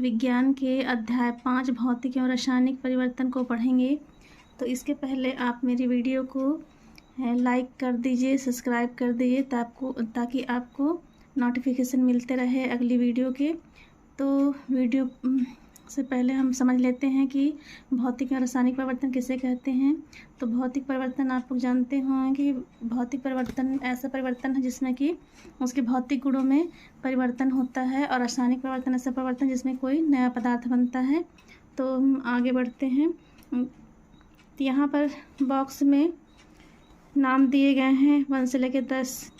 विज्ञान के अध्याय 5 भौतिक एवं रासायनिक परिवर्तन को पढ़ेंगे। तो इसके पहले आप मेरी वीडियो को लाइक कर दीजिए, सब्सक्राइब कर दीजिए ताकि आपको नोटिफिकेशन मिलते रहे अगली वीडियो के। तो वीडियो से पहले हम समझ लेते हैं कि भौतिक और रासायनिक परिवर्तन किसे कहते हैं। तो भौतिक परिवर्तन आप लोग जानते होंगे कि भौतिक परिवर्तन ऐसा परिवर्तन है जिसमें कि उसके भौतिक गुणों में परिवर्तन होता है, और रासायनिक परिवर्तन ऐसा परिवर्तन जिसमें कोई नया पदार्थ बनता है। तो हम आगे बढ़ते हैं। तो यहाँ पर बॉक्स में नाम दिए गए हैं 1 से लेकर 10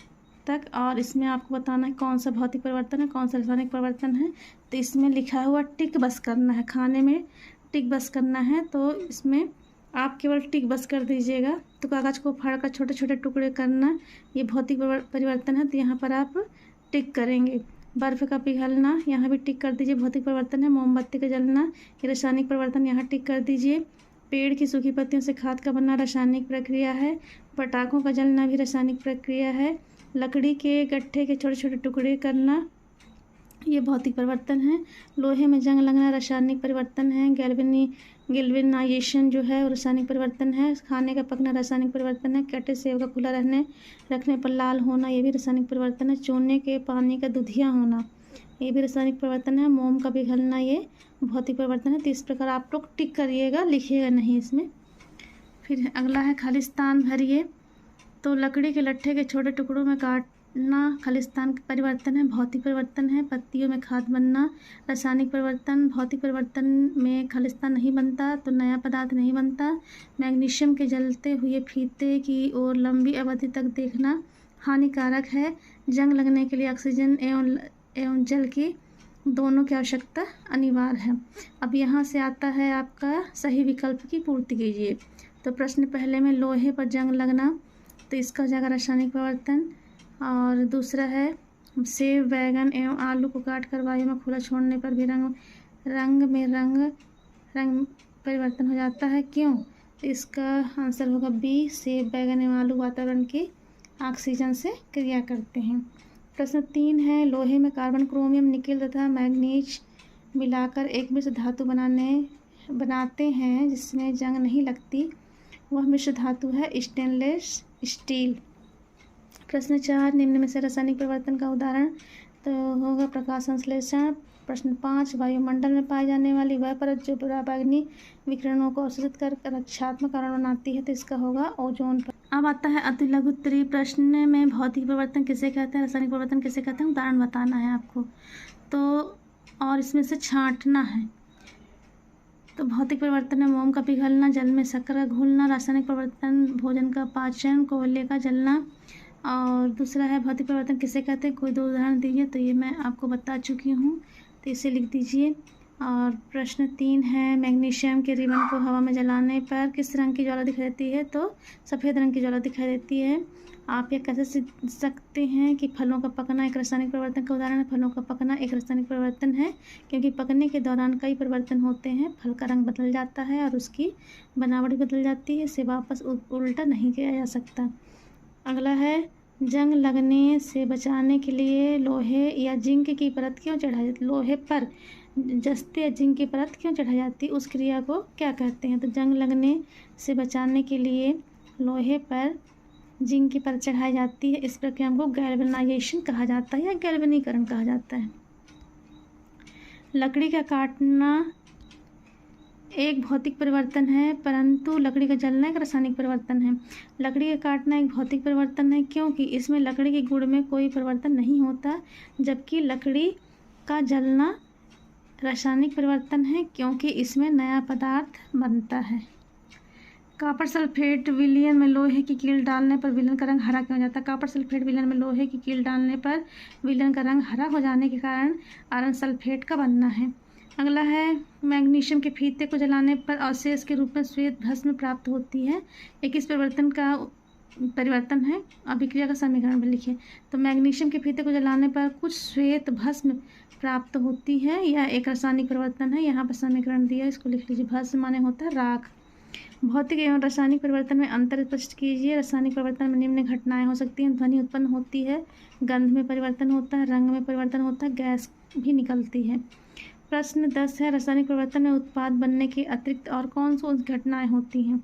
तक, और इसमें आपको बताना है कौन सा भौतिक परिवर्तन है, कौन सा रासायनिक परिवर्तन है। तो इसमें लिखा हुआ टिक बस करना है, खाने में टिक बस करना है। तो इसमें आप केवल टिक बस कर दीजिएगा। तो कागज़ को फाड़कर छोटे छोटे टुकड़े करना, ये भौतिक परिवर्तन है। तो यहाँ पर आप टिक करेंगे। बर्फ़ का पिघलना, यहाँ भी टिक कर दीजिए, भौतिक परिवर्तन है। मोमबत्ती का जलना, ये रासायनिक परिवर्तन, यहाँ टिक कर दीजिए। पेड़ की सूखी पत्तियों से खाद का बनना रासायनिक प्रक्रिया है। पटाखों का जलना भी रासायनिक प्रक्रिया है। लकड़ी के गट्ठे के छोटे छोटे टुकड़े करना, ये भौतिक परिवर्तन है। लोहे में जंग लगना रासायनिक परिवर्तन है। गैल्वेनाइजेशन जो है वो रासायनिक परिवर्तन है। खाने का पकना रासायनिक परिवर्तन है। कटे सेब का खुला रखने पर लाल होना, ये भी रासायनिक परिवर्तन है। चूने के पानी का दुधिया होना, ये भी रासायनिक परिवर्तन है। मोम का पिघलना, ये भौतिक परिवर्तन है। तो इस प्रकार आप लोग टिक करिएगा, लिखिएगा नहीं इसमें। फिर अगला है खालिस्तान भरिए। तो लकड़ी के लट्ठे के छोटे टुकड़ों में काटना खालिस्तान परिवर्तन है, भौतिक परिवर्तन है। पत्तियों में खाद बनना रासायनिक परिवर्तन। भौतिक परिवर्तन में खालिस्तान नहीं बनता तो नया पदार्थ नहीं बनता। मैग्नीशियम के जलते हुए फीते की ओर लंबी अवधि तक देखना हानिकारक है। जंग लगने के लिए ऑक्सीजन एवं जल की दोनों की आवश्यकता अनिवार्य है। अब यहाँ से आता है आपका सही विकल्प की पूर्ति कीजिए। तो प्रश्न पहले में लोहे पर जंग लगना, तो इसका हो जाएगा रासायनिक परिवर्तन। और दूसरा है सेब, बैगन एवं आलू को काट कर वायु में खुला छोड़ने पर भी रंग परिवर्तन हो जाता है, क्यों? तो इसका आंसर होगा बी, सेब, बैगन एवं आलू वातावरण की ऑक्सीजन से क्रिया करते हैं। प्रश्न 3 है लोहे में कार्बन, क्रोमियम, निकेल तथा मैग्नीज मिलाकर एक मिश्र धातु बनाते हैं जिसमें जंग नहीं लगती, वह मिश्र धातु है स्टेनलेस स्टील। प्रश्न 4 निम्न में से रासायनिक परिवर्तन का उदाहरण तो होगा प्रकाश संश्लेषण। प्रश्न 5 वायुमंडल में पाई जाने वाली वह परत जो पराबैंगनी विकिरणों को अवशोषित कर रक्षात्मक कारण बनाती है, तो इसका होगा ओजोन परत। अब आता है अति लघु उत्तरीय प्रश्न में भौतिक परिवर्तन किसे कहते हैं, रासायनिक परिवर्तन किसे कहते हैं, उदाहरण बताना है आपको। तो और इसमें से छांटना है। तो भौतिक परिवर्तन में मोम का पिघलना, जल में शक्कर घुलना। रासायनिक परिवर्तन भोजन का पाचन, कोयले का जलना। और दूसरा है भौतिक परिवर्तन किसे कहते हैं, कोई 2 उदाहरण दीजिए। तो ये मैं आपको बता चुकी हूँ, तो इसे लिख दीजिए। और प्रश्न 3 है मैग्नीशियम के रिबन को हवा में जलाने पर किस रंग की ज्वाला दिखाई देती है, तो सफ़ेद रंग की ज्वाला दिखाई देती है। आप यह कैसे सीख सकते हैं कि फलों का पकना एक रासायनिक परिवर्तन का उदाहरण है। फलों का पकना एक रासायनिक परिवर्तन है, क्योंकि पकने के दौरान कई परिवर्तन होते हैं। फल का रंग बदल जाता है और उसकी बनावट बदल जाती है, इसे वापस उल्टा नहीं किया जा सकता। अगला है जंग लगने से बचाने के लिए लोहे या जिंक की परत क्यों चढ़ाई जाती है, लोहे पर जस्ते या जिंक की परत क्यों चढ़ाई जाती है, उस क्रिया को क्या कहते हैं। तो जंग लगने से बचाने के लिए लोहे पर जिंक की परत चढ़ाई जाती है, इस प्रक्रिया को गैल्वेनाइजेशन कहा जाता है या गैल्वेनीकरण कहा जाता है। लकड़ी का काटना एक भौतिक परिवर्तन है, परंतु लकड़ी का जलना एक रासायनिक परिवर्तन है। लकड़ी का काटना एक भौतिक परिवर्तन है क्योंकि इसमें लकड़ी के गुण में कोई परिवर्तन नहीं होता, जबकि लकड़ी का जलना रासायनिक परिवर्तन है क्योंकि इसमें नया पदार्थ बनता है। कॉपर सल्फेट विलयन में लोहे की कील डालने पर विलयन का रंग हरा क्यों हो जाता है। कॉपर सल्फेट विलयन में लोहे की कील डालने पर विलयन का रंग हरा हो जाने के कारण आयरन सल्फेट का बनना है। अगला है मैग्नीशियम के फीते को जलाने पर अवशेष के रूप में श्वेत भस्म प्राप्त होती है, एक इस परिवर्तन है। अभिक्रिया का समीकरण भी लिखिए। तो मैग्नीशियम के फीते को जलाने पर कुछ श्वेत भस्म प्राप्त होती है, यह एक रासायनिक परिवर्तन है। यहाँ पर समीकरण दिया, इसको लिख लीजिए। भस्म माने होता है राख। भौतिक एवं रासायनिक परिवर्तन में अंतर स्पष्ट कीजिए। रासायनिक परिवर्तन में निम्न घटनाएं हो सकती हैं, ध्वनि उत्पन्न होती है, गंध में परिवर्तन होता है, रंग में परिवर्तन होता है, गैस भी निकलती है। प्रश्न 10 है, रासायनिक परिवर्तन में उत्पाद बनने के अतिरिक्त और कौन सी घटनाएं होती हैं।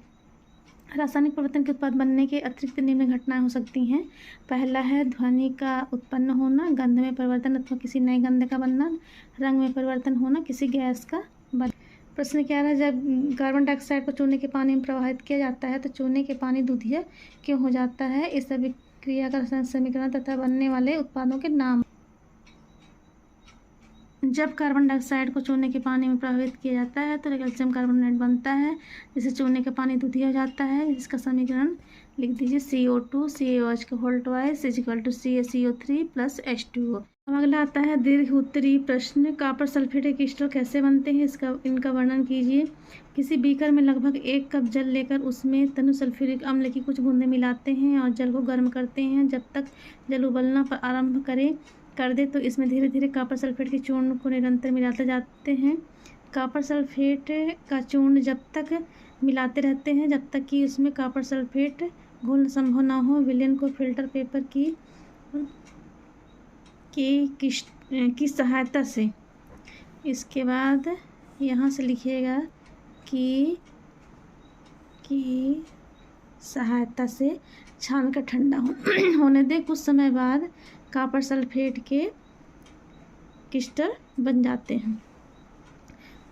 रासायनिक परिवर्तन के उत्पाद बनने के अतिरिक्त निम्न घटनाएं हो सकती हैं। पहला है ध्वनि का उत्पन्न होना, गंध में परिवर्तन अथवा किसी नए गंध का बनना, रंग में परिवर्तन होना, किसी गैस का बनना। प्रश्न 11 है, जब कार्बन डाइऑक्साइड को चूने के पानी में प्रवाहित किया जाता है तो चूने के पानी दूधिया क्यों हो जाता है। इस अभिक्रिया का रासायनिक समीकरण तथा बनने वाले उत्पादों के नाम। जब कार्बन डाइऑक्साइड को चूने के पानी में प्रवाहित किया जाता है तो कैल्शियम कार्बोनेट बनता है, जिससे चूने का पानी दूधिया हो जाता है। इसका समीकरण लिख दीजिए, CO2 CaOH का whole twice equal to CaCO3 plus H2O। अब अगला आता है दीर्घ उत्तरी प्रश्न, कॉपर सल्फेट के क्रिस्टल कैसे बनते हैं, इनका वर्णन कीजिए। किसी बीकर में लगभग 1 कप जल लेकर उसमें तनु सल्फ्यूरिक अम्ल की कुछ बूंदें मिलाते हैं और जल को गर्म करते हैं। जब तक जल उबलना आरंभ कर दे तो इसमें धीरे धीरे कॉपर सल्फेट के चूर्ण को निरंतर मिलाते जाते हैं। कॉपर सल्फेट का चूर्ण जब तक मिलाते रहते हैं जब तक कि उसमें कॉपर सल्फेट घोलना संभव ना हो। विलियन को फिल्टर पेपर की सहायता से, इसके बाद यहाँ से लिखिएगा कि सहायता से छान कर ठंडा होने दे। कुछ समय बाद कॉपर सल्फेट के क्रिस्टल बन जाते हैं।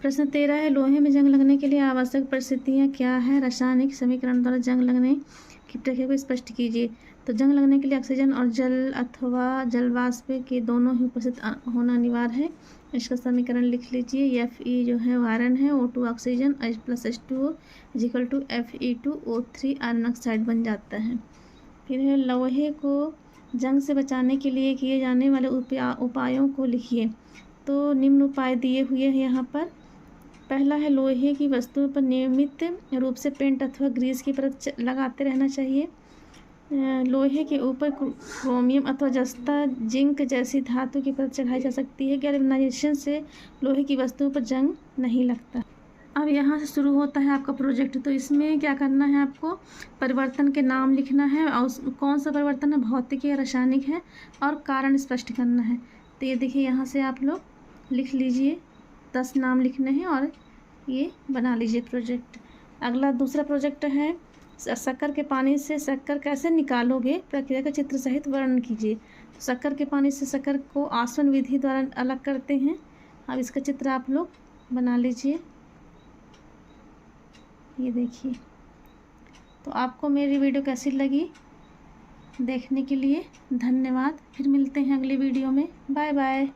प्रश्न 13 है, लोहे में जंग लगने के लिए आवश्यक परिस्थितियाँ क्या है। रासायनिक समीकरण द्वारा जंग लगने की प्रक्रिया को स्पष्ट कीजिए। तो जंग लगने के लिए ऑक्सीजन और जल अथवा जल वाष्प के दोनों ही उपस्थित होना अनिवार्य है। इसका समीकरण लिख लीजिए, Fe जो है आयरन है, O2 oxygen, H plus H2O equal to Fe2O3 iron oxide बन जाता है। फिर है, लोहे को जंग से बचाने के लिए किए जाने वाले उपायों को लिखिए। तो निम्न उपाय दिए हुए हैं यहाँ पर। पहला है, लोहे की वस्तुओं पर नियमित रूप से पेंट अथवा ग्रीस की परत लगाते रहना चाहिए। लोहे के ऊपर क्रोमियम अथवा जस्ता, जिंक जैसी धातु की परत चढ़ाई जा सकती है। गैल्वेनाइजेशन से लोहे की वस्तुओं पर जंग नहीं लगता। अब यहाँ से शुरू होता है आपका प्रोजेक्ट। तो इसमें क्या करना है, आपको परिवर्तन के नाम लिखना है और कौन सा परिवर्तन है, भौतिक या रासायनिक है, और कारण स्पष्ट करना है। तो ये देखिए, यहाँ से आप लोग लिख लीजिए, 10 नाम लिखने हैं और ये बना लीजिए प्रोजेक्ट। अगला दूसरा प्रोजेक्ट है, शक्कर के पानी से शक्कर कैसे निकालोगे, प्रक्रिया का चित्र सहित वर्णन कीजिए। शक्कर के पानी से शक्कर को आसवन विधि द्वारा अलग करते हैं। अब इसका चित्र आप लोग बना लीजिए, ये देखिए। तो आपको मेरी वीडियो कैसी लगी, देखने के लिए धन्यवाद। फिर मिलते हैं अगली वीडियो में। Bye bye.